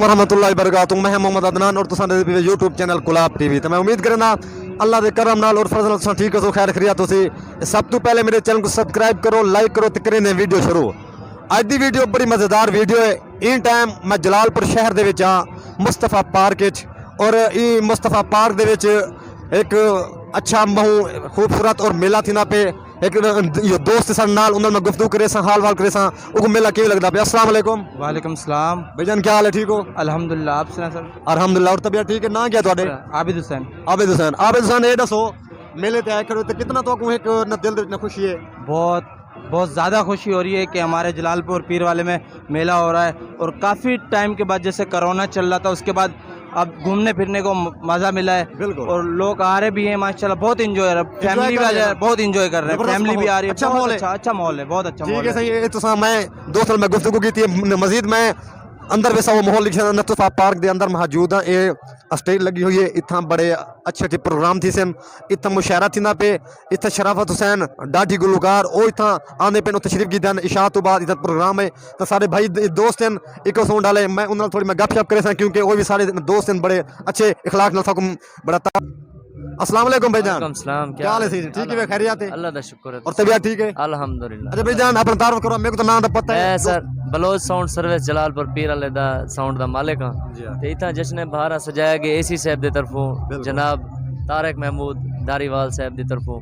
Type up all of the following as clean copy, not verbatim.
वरहमतुल्लाहि वबरकातुहू। मैं मोहम्मद अदनान और तुसां दे यूट्यूब चैनल गुलाब टीवी। तो मैं उम्मीद करना अल्लाह के करम नाल और फजल तुसां ठीक हो, खैर खैरियत हो। सब तो पहले मेरे चैनल को सब्सक्राइब करो, लाइक करो, तो करें वीडियो शुरू। अज की वीडियो बड़ी मज़ेदार वीडियो है। इन टाइम मैं जलालपुर शहर दे विच हाँ, मुस्तफा पार्क और ई मुस्तफा पार्क दे विच एक अच्छा महू खूबसूरत और मेला थी ना पे एक दोस्त सन नाल उन्होंने मैं गुफ्तगू करे हाल वाल करे वो मेला क्यों लगता पे। अस्सलाम वालेकुम। वालेकुम सलाम भाईजान क्या हाल है, ठीक हो? अल्हम्दुलिल्लाह, आप सुना सर? अल्हम्दुलिल्लाह। और तबीयत ठीक है ना? क्या थोड़े? आबिद हुसैन। आबिद हुसैन। आबिद हुसैन ये दसो मेले ते आए करो तो कितना तो एक न दिल में खुशी है? बहुत बहुत ज़्यादा खुशी हो रही है कि हमारे जलालपुर पीर वाले में मेला हो रहा है और काफ़ी टाइम के बाद, जैसे कोरोना चल रहा था उसके बाद अब घूमने फिरने को मज़ा मिला है। बिल्कुल। और लोग आ रहे भी हैं माशाल्लाह, बहुत इंजॉय है, फैमिली भी आ रहा है, बहुत इंजॉय कर रहे हैं, फैमिली भी आ रही है। अच्छा माहौल है, अच्छा माहौल है, बहुत अच्छा ठीक माहौल है। है। सही है। तो मैं दोस्तों मैं गुफ्तगू की थी मजीद मैं अंदर वैसा वो माहौल लिखा मुस्तफा पार्क के अंदर मौजूद है। ये स्टेज लगी हुई है, इतना बड़े अच्छे अच्छे प्रोग्राम थी सन, इतना मुशायरा थी ना पे, इतना शराफत हुसैन डाढ़ी गुलकार वो इतना आने पे तशरीफ की दैन इशा तो बाद इतना प्रोग्राम है। तो सारे भाई दोस्त हैं एक सुन डाले, मैं उन्होंने थोड़ी मैं गपशप करे क्योंकि वो भी सारे दोस्त हैं बड़े अच्छे इखलाक नल बड़ा। अस्सलाम वालेकुम भाईजान। सलाम। क्या हाल है? ठीक है, खैरियत है? अल्लाह दा शुक्र है। और तबीयत ठीक है? अल्हम्दुलिल्लाह। अच्छा भाईजान अपना तारुफ करो, मेरे को तो नाम तो पता है। Sir Baloch sound service Jalalpur Pir वाले दा साउंड दा मालिक हां ते इतना जश्न बहारा सजाया गया एसी साहब दे तरफों, जनाब तारक महमूद धारीवाल साहब दी तरफों,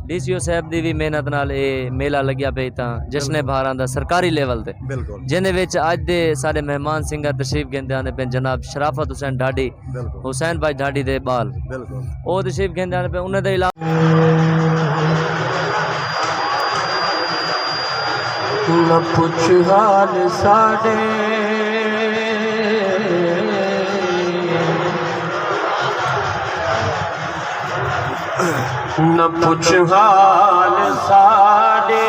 डीसीओ साहब दी भी मेहनत नाल ये मेला लग्या पे इतना जश्न बहारा दा सरकारी लेवल ते, जिहदे विच अज दे सारे मेहमान सिंगर तशरीफ गेंदे आने पे जनाब शराफत हुसैन ढाडी, हुसैन भाई ढाडी दे बाल ओ तशरीफ गेंदे आने पे उन्हें दे इलावा न पुछ हाल साडे न पुछ हाल साडे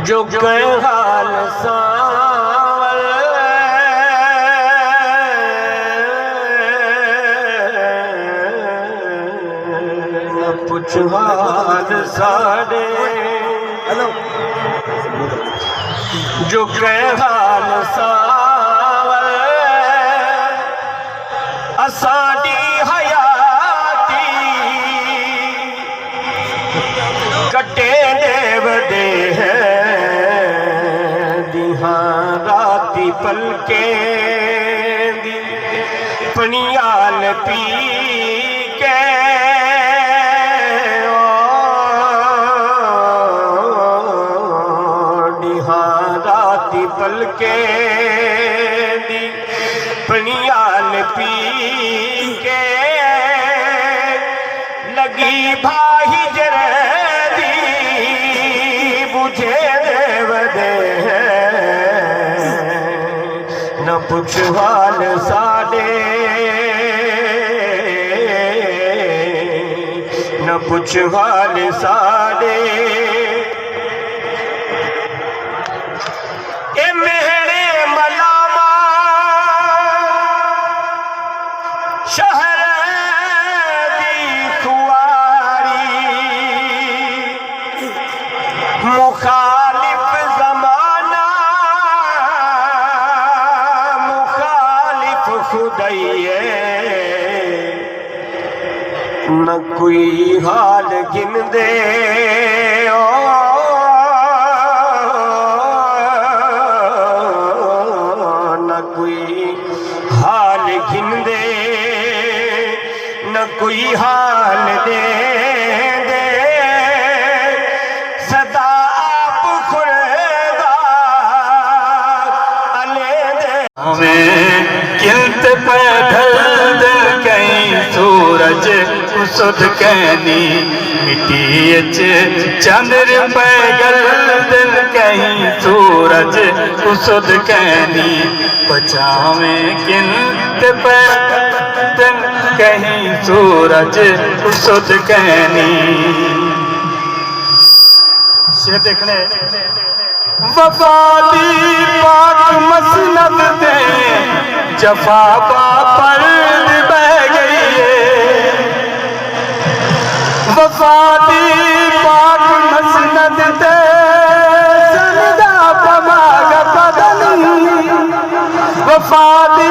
जो कह हाल सावल न पुछ हाल साडे जो कह हाल सावल असाडी हयाती कटे देव दे दिहां राती पलके दी पनियाल पी के पलके दी पनियाल पी के लगी भाई जरदी बुझे देव दे न पुछ हाल साडे न पुछ हाल साडे शहर दी खुआरी मुखालिफ जमाना मुखालिफ खुदैये न कोई हाल गिन दे न कोई हाल गिन दे न कोई हाल दे दे सदा आप खुदा अले दे हमें किल्त पे ढल दे कहीं सूरज सुध कहनी मिट्टी चंद्र पे गल दिल कहीं सूरज सुध कहनी बचावे किल्त पे दिन कहीं सूरज सुध कहनी से देखने वफादी पाक मसनद दे जफा पर बह गई है वफादी पाक मसनद दे सनदा पमाग बदनी मुस्तफा दी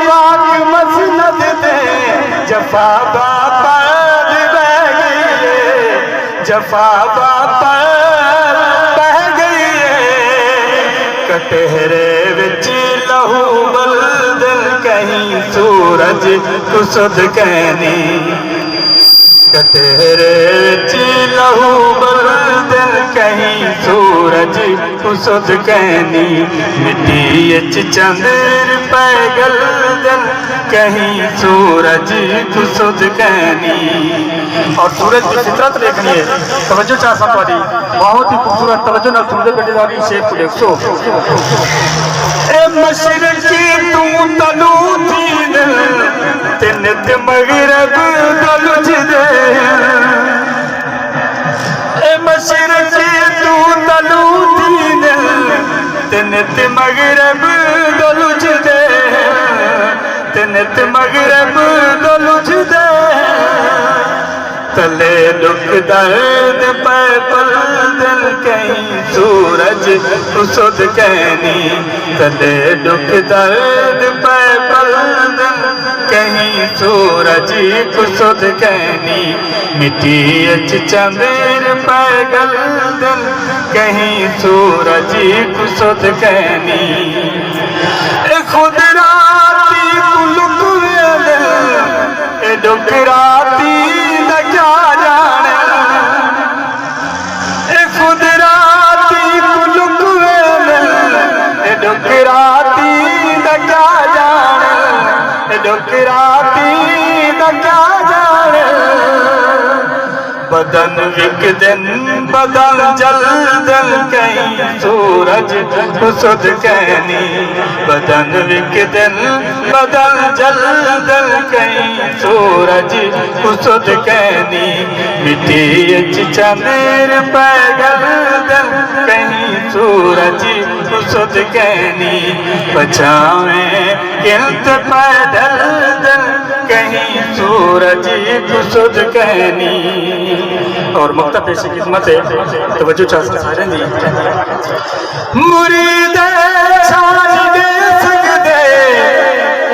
पाक मसनद दे जफा बापा बह गई है, जफा बापा बह गई है। कटहरे विच लहू बलदल कहीं सूरज कुसुद कहनी, कटहरे विच लहू बलदल कहीं सूरज कुसुद कहनी। मिट्टी अच चंद्र पैगल दल कहीं सूरज कुसुद कहनी। और सूरज की फितरत देखनी है, तवज्जो चाह सकती, बहुत ही खूबसूरत तवज्जो न सुनते बेटे दादी शेख को देखो। ए मशरकी तू तलू थी दिल तिन ते मगरब दलुज दे, ए मशरकी तू तलू थी दिल तिन ते मगरब दलुज दे, तिन ते मगरब दलुज दे। तले दुख दर्द पे पल दिल कहीं सूरज कुसुद कहनी, तले दुख दर्द पे पल दिल कहीं सूरज कुसुद कहनी। मिट्टी अच चंद्र पैगल दिल कहीं सूरज कुसुद कहनी। खुद राती कुलुक वेले ए दुख राती क्या जाने, ए खुद राती कुलुक वेले ए दुख राती क्या जाने, ए दुख राती क्या जाने। बदन विक दिन बदल जल दल कहीं सूरज कुसुद कहनी, बदन विक दिन बदल जल दल कहीं सूरज कुसुद कहनी। मिट्टी अच चंद्र पैगल दल कहीं सूरज कुसुद कहनी। बचावे किल्त पैदल दल कहीं सूरज कुसुद कहनी। और मक्ता पेशी खिदमत है, तवज्जो चाह सकते मुरीद छाज दे सकदे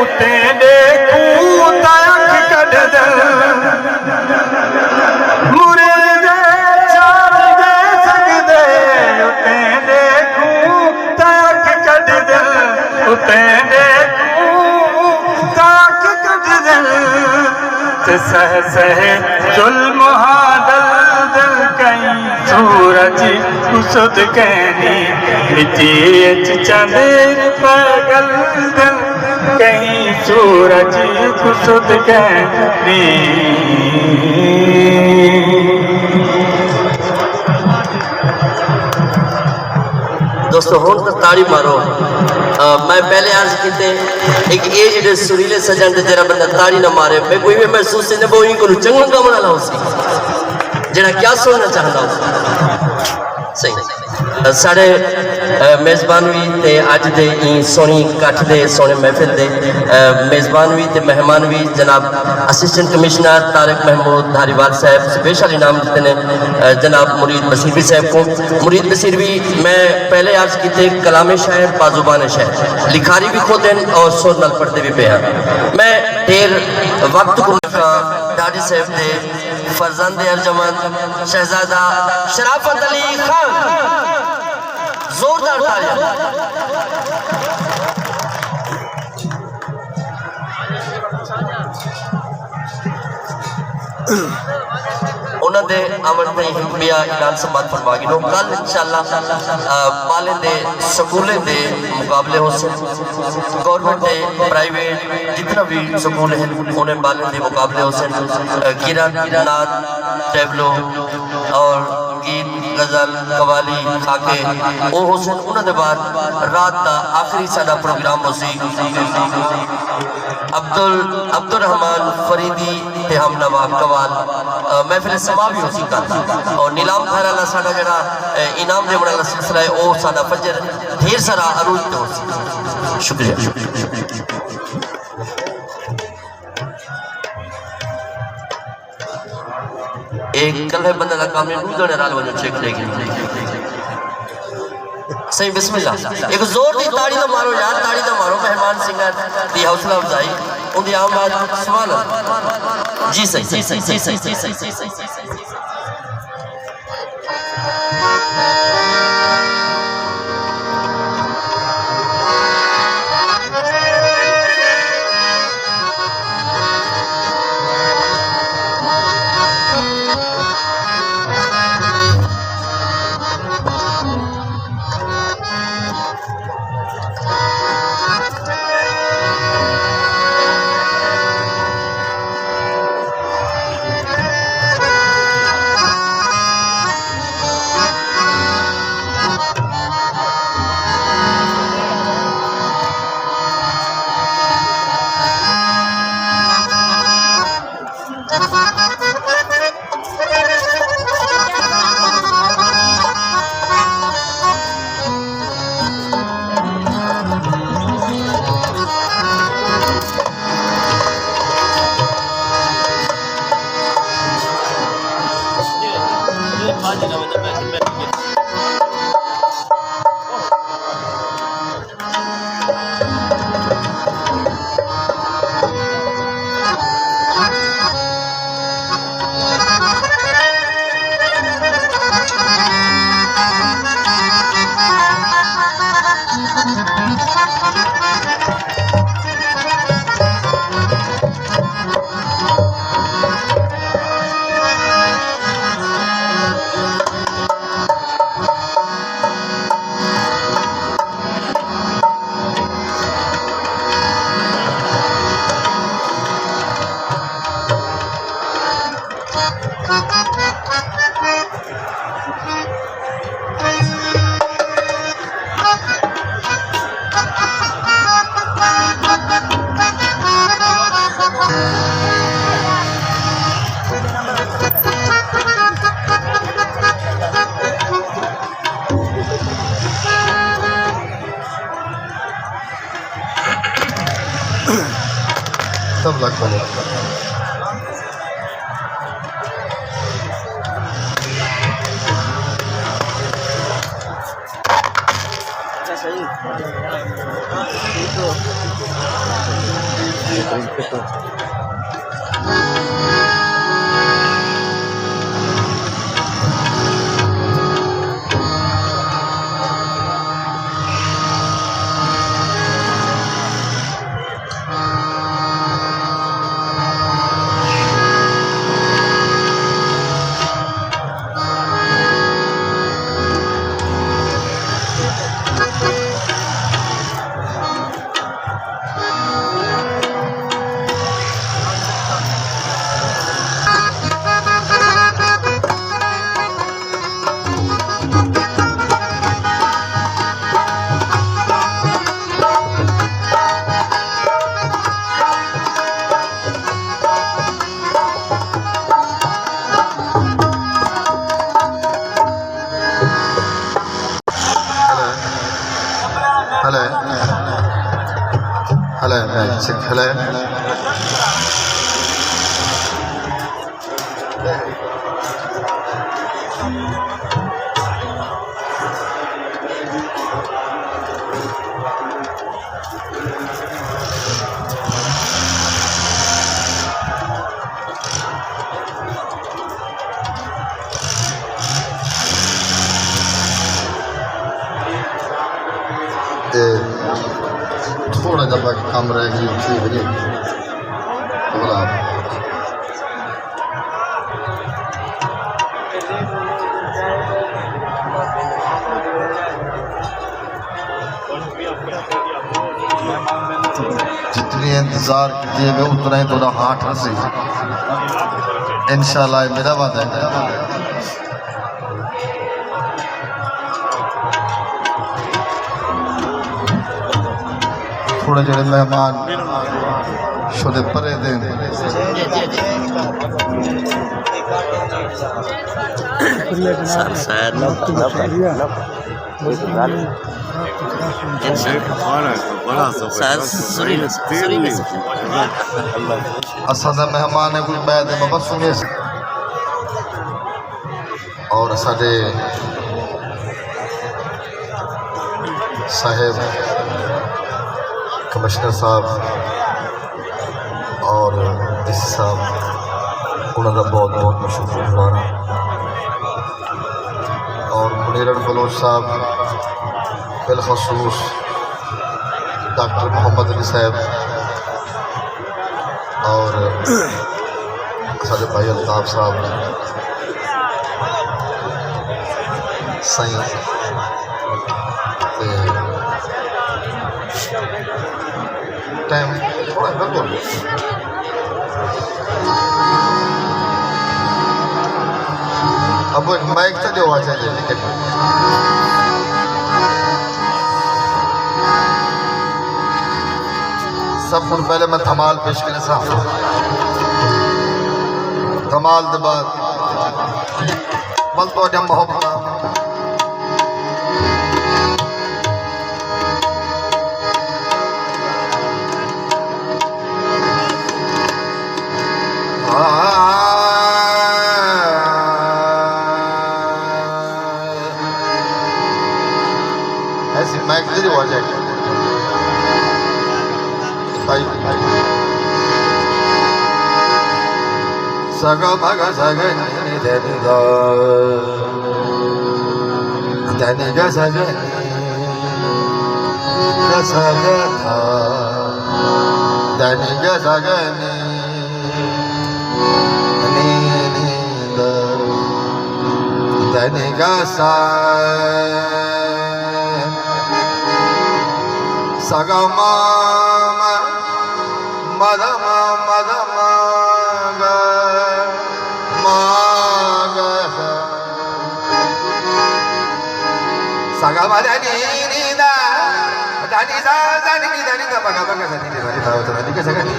उते देखूं तक कढ दे, मुरीद छाज दे सकदे उते देखूं तक कढ दे, उते देखूं तक कढ दे। ते सह सह जुल्म हादल दल कहीं सूरज कुसुद कहनी। मिट्टी अच चंद्र पैगल दल कहीं सूरज कुसुद कहनी। दोस्तों हुण तो ताड़ी मारो। मैं पहले अर्ज किते एक ये जेडे सुरीले सजन ते जरा बंदा ताड़ी ना मारे मैं कोई भी महसूस नहीं वो इनको चंगा कम ना लाओ सी जेड़ा क्या सुनना चाहता हूँ। सही साढ़े मेज़बान भी ते अज दे सोहनी कट्ठ दे सोहने महफिल दे मेज़बान भी ते मेहमान भी जनाब असिस्टेंट कमिश्नर तारिक महमूद धारीवाल साहब स्पेशल इनाम देते हैं जनाब मुरीद बसीरवी साहब को। मुरीद बसीरवी मैं पहले अर्ज किते कलाम शायर पाजुबान शायर लिखारी भी खुद हैं और सुर नाल पढ़ते भी पे हैं। मैं ढेर वक्त को दादी साहब दे फरजंद अर्जमंद शहजादा शराफत अली खान जोरदार तालियां। उन्होंने अमन में हिम्बिया ऐलान संबाद फरमा गिनो कल इंशाअल्लाह बाले दे स्कूले दे मुकाबले हो से गवर्नमेंट दे प्राइवेट जितना भी स्कूल हैं उन्हें बाले दे मुकाबले हो से किरण नाद टेबलो और गीत गजल कवाली खाके वो हो से उन्होंने बाद रात का आखिरी साडा प्रोग्राम हो सी अब्दुल रहमान फरीदी ते हम नवाब कवाल महफिल समा भी हो सी कल और नीलाम खैर वाला साडा जड़ा इनाम देने वाला सिलसिला है वो साडा फजर ढेर सारा अरूज ते हो सी। शुक्रिया। एक कल है बंदा काम में दूध राल वजह चेक लेगी सही बिस्मिल्लाह एक जोर दी ताड़ी ना मारो यार ताड़ी ना मारो मेहमान मेहमान सिंगर दी हौसला अफजाई उनकी आमद सवाल जी सही जी सही जी सही जी सही जी सही जी सही सब लग बने hello. थोड़ा जब कम रह गई ठीक है बोला जितनी इंतजार किए मैं उतना ही थोड़ा हाथ हंसी इंशाल्लाह मेरा वादा है थोड़े जोड़े मेहमान शुदे परे दे असादा मेहमान है कोई बैद बस सुने और साडे कमिश्नर साहब और इस साहब उन्होंने बहुत बहुत मैं शुक्रगुजार हाँ और मुनीर बलोच साहब बिलखसूस डॉक्टर मोहम्मद अली साहब और साढ़े भाई अल्ताफ साहब साई टाइम थोड़ा बिल्कुल अब वो एक माइक से जो आवाज़ चाहिए लेकिन सब कुछ पहले मैं धमाल पेश करने साहब धमाल के बाद मल तो जब मोहब्बत ऐसी माइक से जो आवाज़ चाहिए सग भग सग नि धनि ग सग सग धा धनि ग सग नि द धनि ग सा सग मा मद मद ग सगा मदा नी नी दा नी सा दा नी दा नी दा बगा बगा सा नी दा नी दा नी दा सगा नी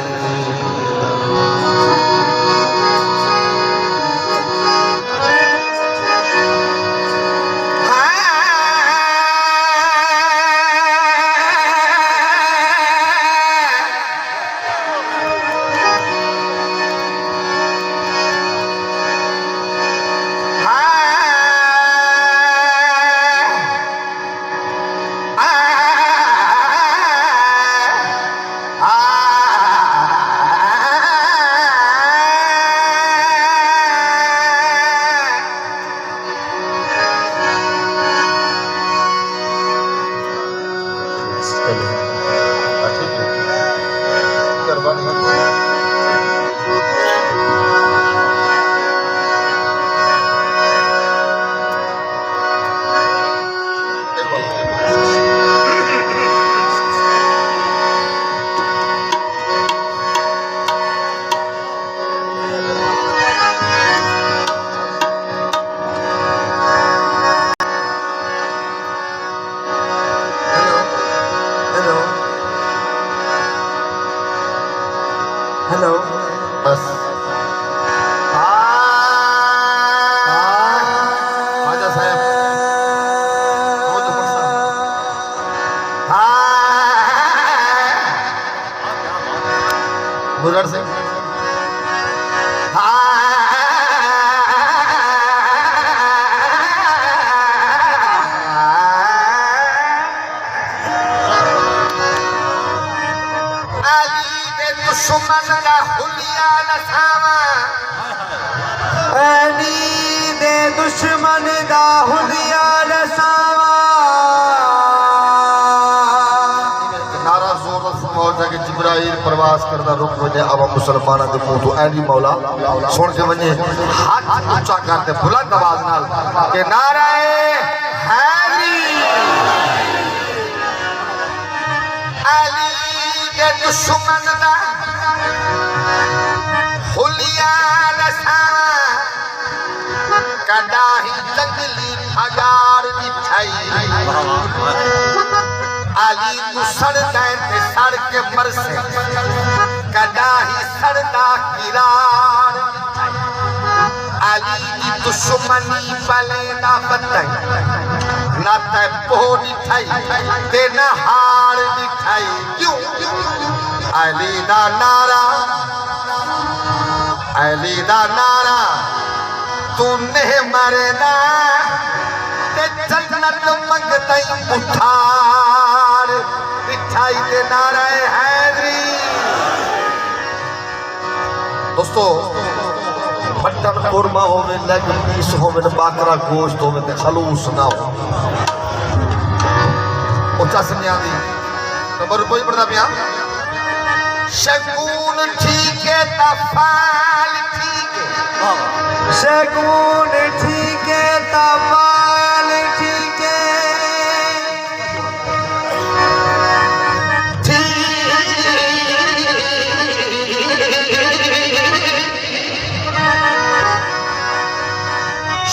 हेलो बस ख्वाजा साहब बुजुर्ग सिंह दुश्मन का हुलिया नसावा अली दे दुश्मन का हुलिया नसावा नारा जोर मौजा के जिब्राइल प्रवास करदा रुक वने अब मुसलमाना दे मुंह तो अली मौला सुन के वने हाथ ऊंचा करते बुलंद आवाज नाल के नारा हैरी अली दे दुश्मन का हुलिया कदाही जंगली हजार मिठाई अली तू सड़दा ते सड़ के मर से कदाही सड़दा किरार अली की दुश्मनी पले ना बताई ना ते पो दिखाई ते ना हार दिखाई क्यों अली दा नारा अली दा नारा तूने मरना ते जन्नत मंगतई उठार दिखाई दे नारा दोस्तों मटन कोरमा होवे, लेग पीस होवे, बाकरा गोश्त होवे ते खलूस ना हो उच्चा सुनिया दी तो बर कोई पढ़दा पिया शगुन ठीक है तफाल ठीक है शगुन ठीक है तबाल ठीक है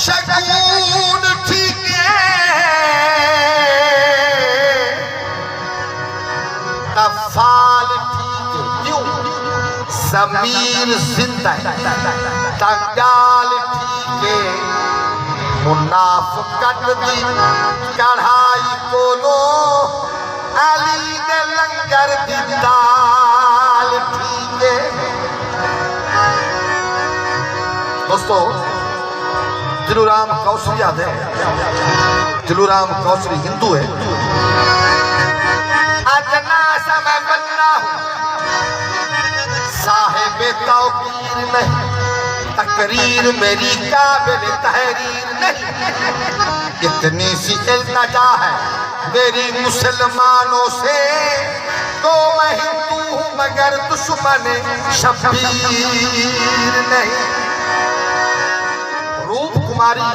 शगुन ठीक है तफाल ठीक है क्यों समीर जिंदा है तंगाल ठीक है मुनाफकत दी कढ़ाई कोलो अली दे लंगर दी दाल ठीक है दोस्तों दिलूराम कौसरी याद है दिलूराम कौसरी हिंदू है अजना समय बन्ना हूँ साहिब तौकीर नहीं तकरीर मेरी काबिल तहरीर नहीं इतनी सी इल्तिजा है मेरी मुसलमानों से तो मैं हिंदू हूँ मगर दुश्मन शबीर नहीं रूप कुमारी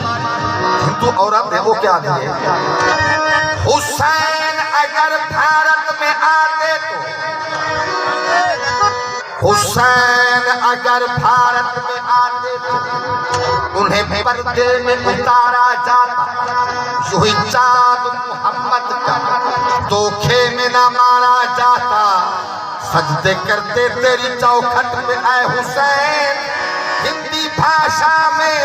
हिंदू औरत है वो क्या है हुसैन अगर भारत में आते तो हुसैन अगर भारत में आते तो उन्हें पर्दे में उतारा जाता यूं ही चाँद मोहम्मद का धोखे में न मारा जाता सजदे करते तेरी चौखट में आए हुसैन हिंदी भाषा में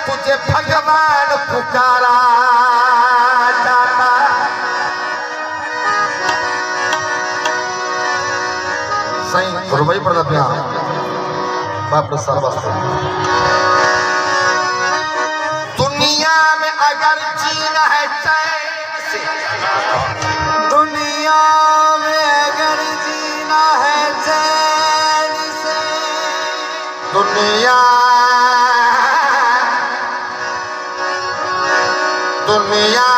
तुझे भगवान पुकारा जाता सही रुपये पड़ता पिया बाप सर्वस्व दुनिया में अगर जीना है चैन से दुनिया में अगर जीना है चैन से दुनिया दुनिया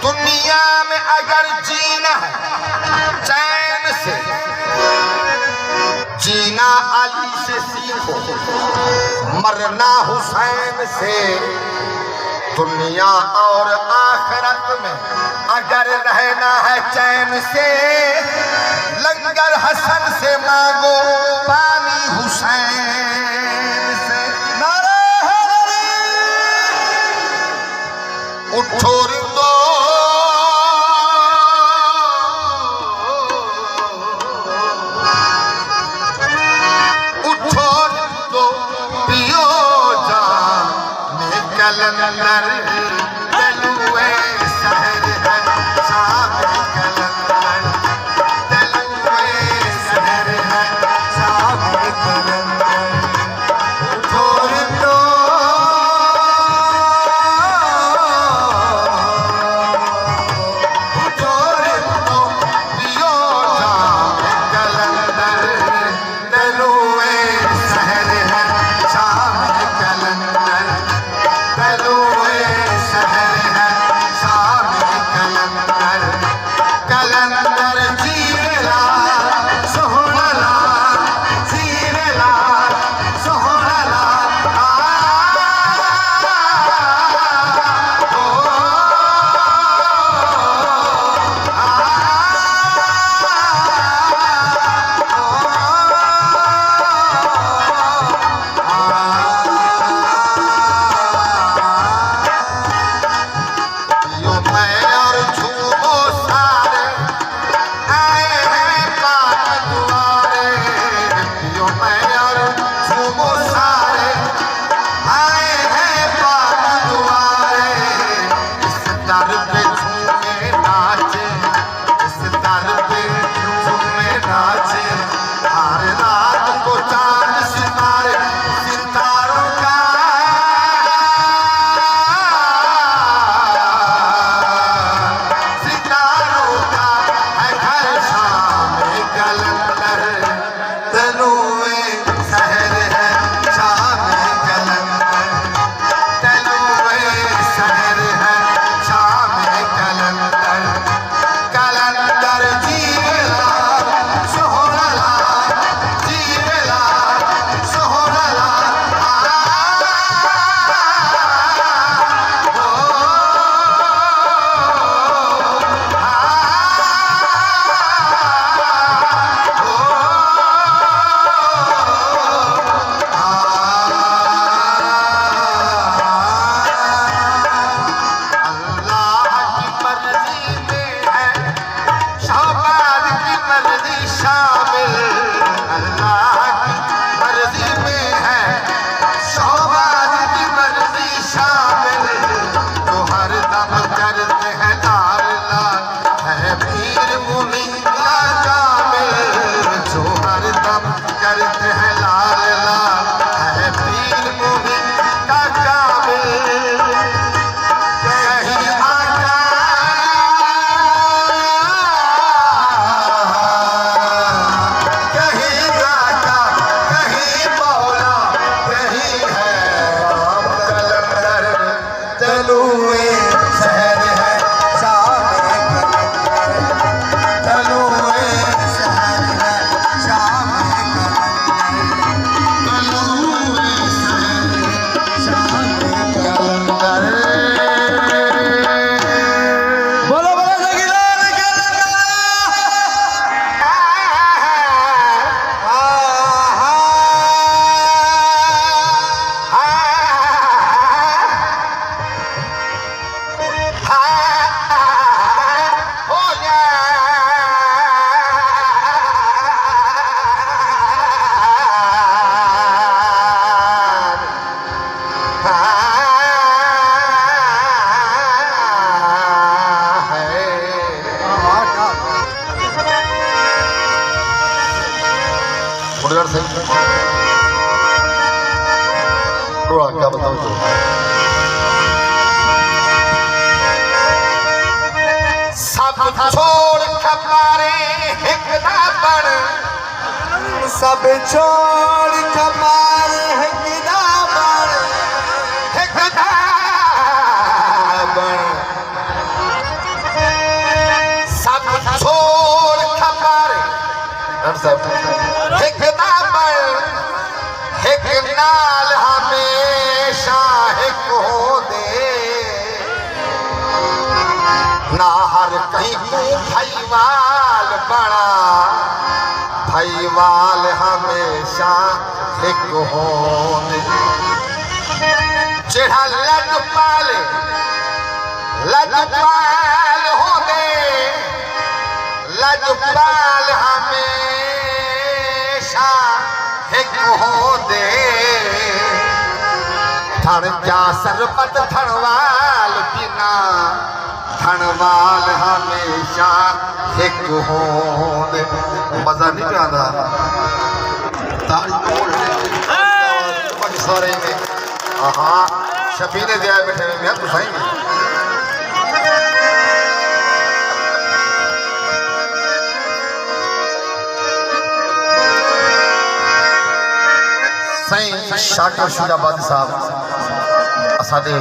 दुनिया में अगर जीना है चैन से जीना अली से सीखो मरना हुसैन से दुनिया और आखिरत में अगर रहना है चैन से लंगर हसन से मांगो पानी हुसैन से नारे हैदरी उठो रिंदो उठो रिंदो पियो जा कलंदर दलुए शहर है शाम कलंदर दलुए शहर है शाम कलंदर उठो रिंदो उठो रिंदो पियो जाम कलंदर दलुए शहर है शाम कलंदर दलुए पटोड़ा क्या बताऊं तो सब छोड़ खपारे हिकदा बण सब छोड़ खपारे हिकदा बण हिकदा बण सब छोड़ खपारे हिकदा बण हिक नाल हमेशा हिक हो दे ना हर कहीं को भईवाल बड़ा भईवाल हमेशा हिक हो दे जेड़ा लजपाल हो दे लजपाल हमेशा हिक हो दे धन जा सरबत धनवाल बिना धनवाल हमेशा हिक हो दे मजा नहीं आता ताड़ी बोल सारे में हाँ शबीने दिया बैठे में तो सही सही शाकर शुजाबादी साहब असादे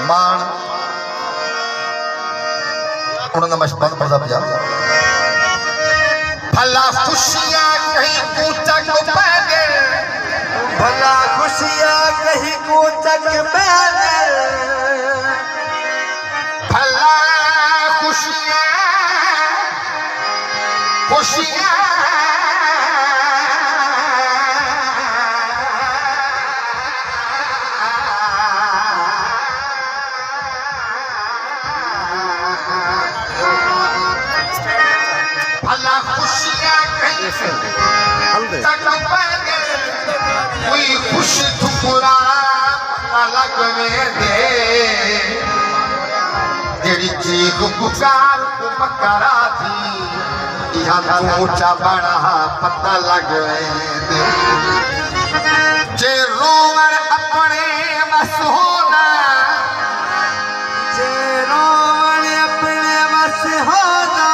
मान उन्होंने मशबत पढ़ा पिया भला खुशियां कहीं कूचक पैदल भला खुशियां कहीं कूचक पैदल भला खुशियां खुशियां कोई खुश ठुकरा अलग में दे तेरी चीख पुकार मकरा थी यहाँ ऊंचा बड़ा पता लग दे जे रोवर अपने बस होना जे रोवर अपने बस होना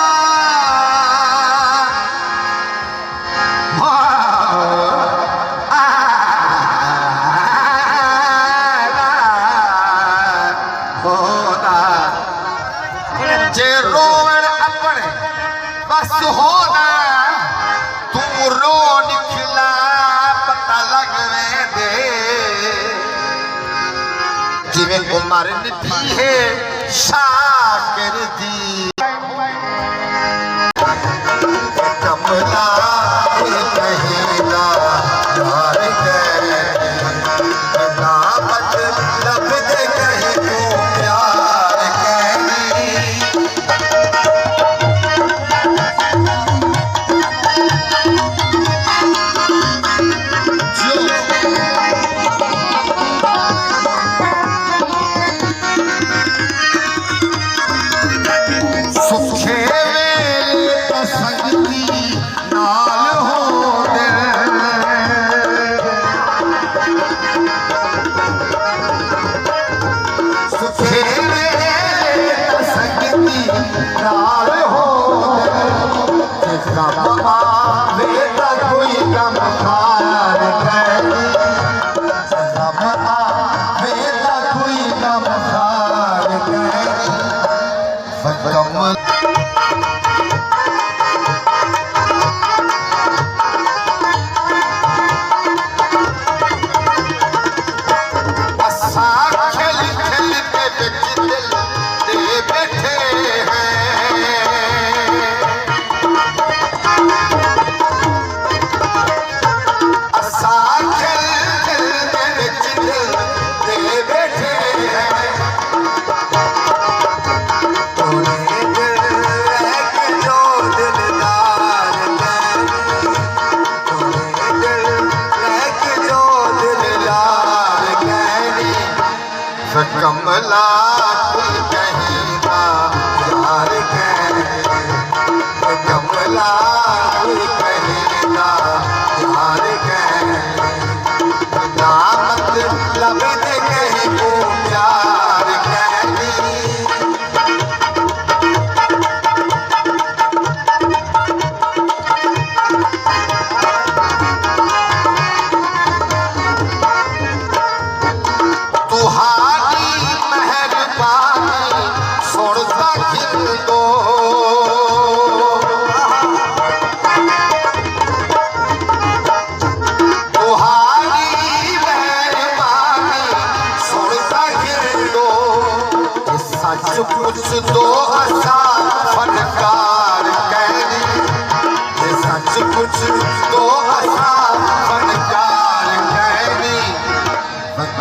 जे रोवण अपने बस होना तू रो निकला पता लगवे दे जिवें उमर निठी है शाकिर दी कमला कहेला यार ना बच लब दे कहीं को प्यार कमला कोई कहेगा यार कमला कोई कहेगा यार नाम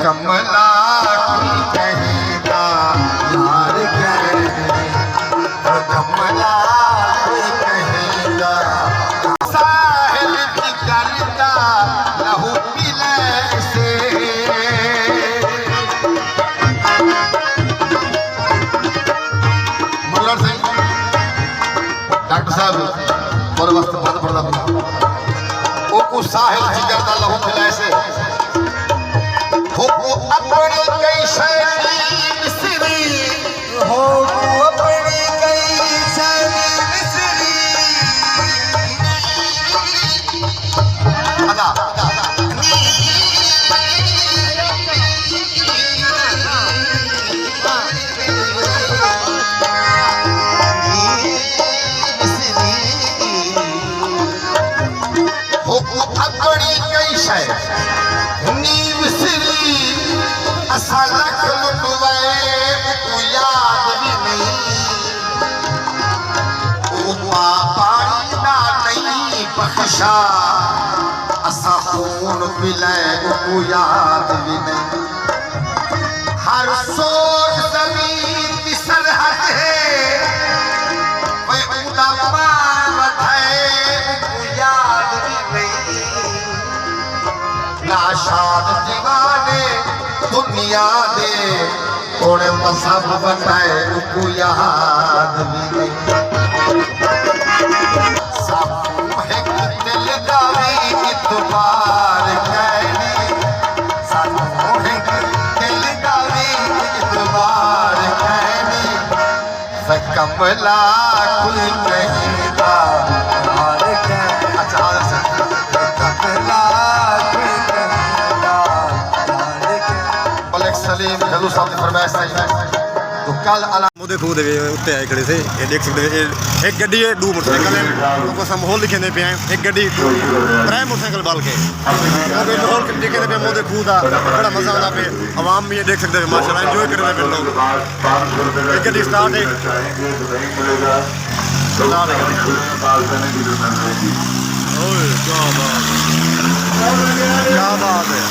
कमला की कहेगा यार कहने कमला की कहेगा साहिल की करता लहू पिले से मल्हार सिंह डॉक्टर साहब और वक्त बहुत बड़ा ओ को साहिल की करता लहू पिले से हो अपनी कैसे मिसरी हो अपनी कैसे मिसरी अदा हो अपनी कैसे असा लख लुटवाए को याद भी नहीं ओ पानी ना नहीं बख्शा असा खून पिलाए को याद भी नहीं हर सोच जमीन की सरहद है वे उदा पार बढ़ाए को याद भी नहीं नाशाद दीवाने दुनिया दे थोड़े मसब बताए उनको याद भी नहीं साफू है दिल दावी इतबार कहनी साफू है दिल दावी इतबार कहनी कमला कुल कहेगा यार कह अच्छा कमला सलीम जल्लू साहब ने फरमाया तो कल अला मुझे खुद उत्ते आए खड़े थे ये देख सकते हैं एक गड्डी है दो मोटरसाइकिल है तो सब माहौल दिखे पे हैं एक गड्डी त्रै मोटरसाइकिल बाल के माहौल दिखे पे मुझे खुद बड़ा मजा आता पे आवाम भी ये देख सकते हैं माशाल्लाह एंजॉय कर रहे हैं लोग एक गड्डी स्टार्ट है ओए क्या बात है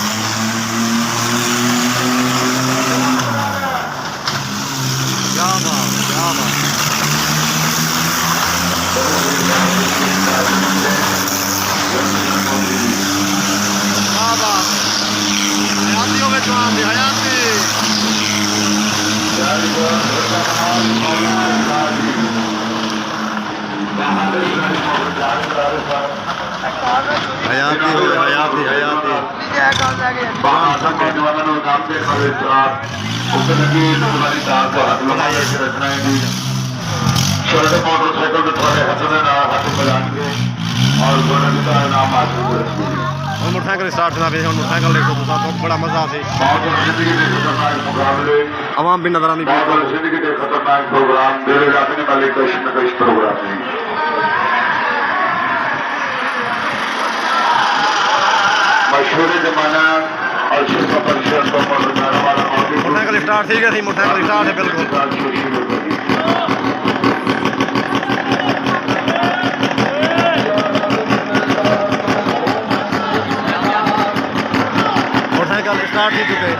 छोटे मोटरसाइकिल में थोड़े हाथ मिलाएंगे और मोटरसाइकिल स्टार्ट ना मोटरसाइकिल देखो तो बहुत बड़ा मजा से आवाम भी नजर आनी जिंदगी के खतरनाक प्रोग्राम मेरे जाने वाले कश में कश प्रोग्राम नहीं मशहूर जमाना और शिक्षा परिषद का मोटरसाइकिल स्टार्ट ठीक है थी मोटरसाइकिल स्टार्ट है बिल्कुल मोटरसाइकिल स्टार्ट ही चुके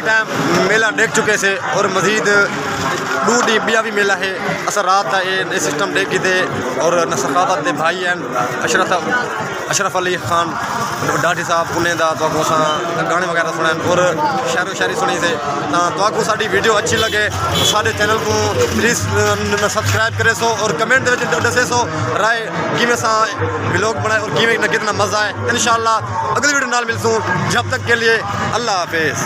टाइम मेला देख चुके से और मजीद दूर डिबिया भी मेला है अस रात का ये सिस्टम देखी थे और सखावत के भाई हैं अशरफ अली खान डाठी साहब पुणे का तो गाने वगैरह सुने और शायरो शायरी सुनी से तो साड़ी वीडियो अच्छी लगे तो सारे चैनल को प्लीज़ सब्सक्राइब करे सो और कमेंट दसे सो राय किमें सा व्लॉग बनाए और किमें कितना मज़ा है इंशाल्लाह अगली वीडियो नाल मिलसूँ जब तक के लिए अल्लाह हाफिज़।